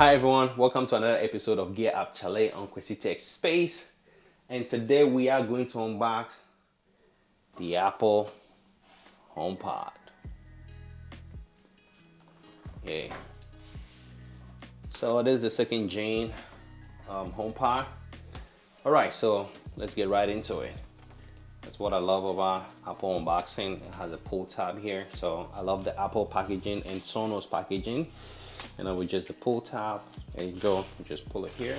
Hi everyone, welcome to another episode of Gear Up Chale on Quincy Tech Space. And today we are going to unbox the Apple HomePod. Okay. So this is the second gen HomePod. Alright, so let's get right into it. That's what I love about Apple unboxing. It has a pull tab here. So I love the Apple packaging and Sonos packaging. And with just the pull tab, there you go, you just pull it here.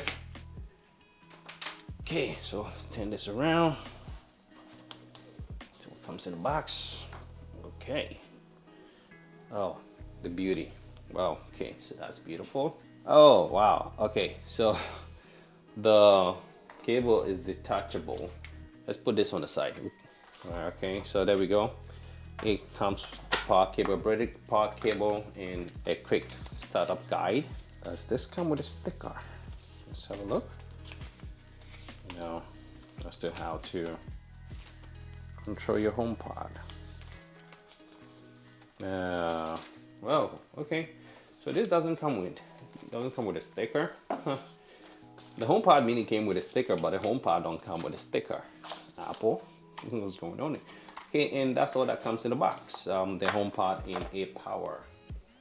Okay, so let's turn this around. So what comes in the box. Okay. Oh, the beauty. Wow, okay, so that's beautiful. Oh, wow, okay, so the cable is detachable. Let's put this on the side. Okay, so there we go. It comes with the power cable, braided power cable, and a quick startup guide. Does this come with a sticker? Let's have a look. Now, as to how to control your HomePod. Well, okay. So this doesn't come with a sticker. The HomePod Mini came with a sticker, but the HomePod don't come with a sticker. Apple, what's going on there? Okay, and that's all that comes in the box. The HomePod in a power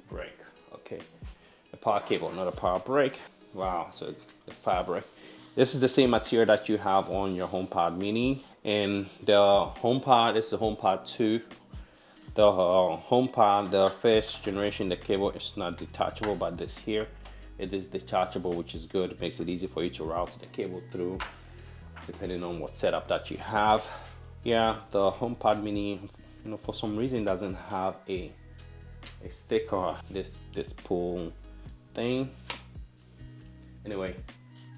brick. Okay, the power cable, not a power brick. Wow, so the fabric. This is the same material that you have on your HomePod Mini, and the HomePod is the HomePod 2. The HomePod, the first generation, the cable is not detachable, but this here, it is detachable, which is good. It makes it easy for you to route the cable through, depending on what setup that you have. Yeah, the HomePod Mini, for some reason doesn't have a sticker, this pull thing. Anyway,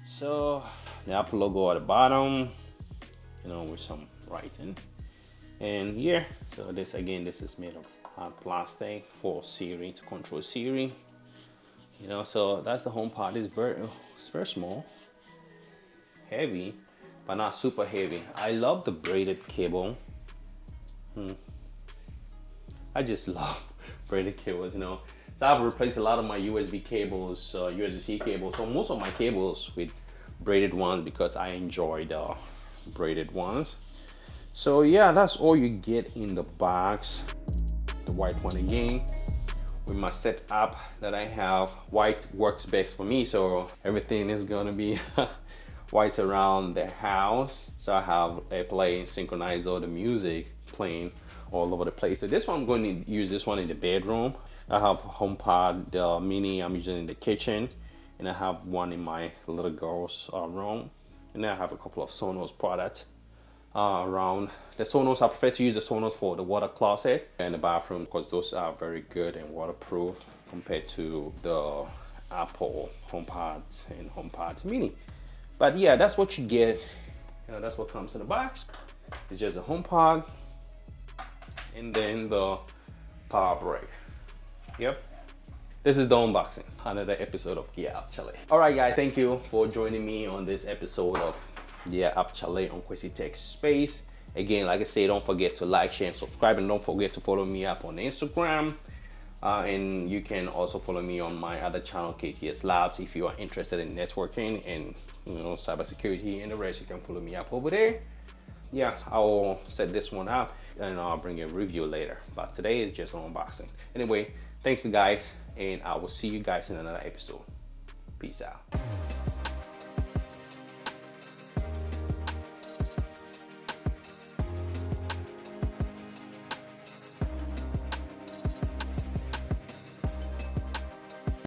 so the Apple logo at the bottom, with some writing. And here, so this is made of hard plastic for Siri, to control Siri. So that's the HomePod. It's very small, heavy, but not super heavy. I love the braided cable. I just love braided cables, So I've replaced a lot of my USB cables, USB-C cables. So most of my cables with braided ones because I enjoy the braided ones. So yeah, that's all you get in the box. The white one again. With my setup that I have, white works best for me. So everything is gonna be white around the house. So I have a play, synchronize all the music playing all over the place. So this one, I'm going to use this one in the bedroom. I have HomePod Mini I'm using in the kitchen, and I have one in my little girl's room. And then I have a couple of Sonos products around. The Sonos, I prefer to use the Sonos for the water closet and the bathroom because those are very good and waterproof compared to the Apple HomePods and HomePods Mini. But yeah, that's what you get. That's what comes in the box. It's just a HomePod and then the power brick. Yep. This is the unboxing. Another episode of Gear Up Chale. All right, guys, thank you for joining me on this episode of Gear Up Chale on Quincy Tech Space. Again, like I say, don't forget to like, share, and subscribe, and don't forget to follow me up on Instagram. And you can also follow me on my other channel, KTS Labs, if you are interested in networking and cybersecurity and the rest. You can follow me up over there. Yeah, I will set this one up and I'll bring a review later. But today is just an unboxing. Anyway, thanks guys, and I will see you guys in another episode. Peace out.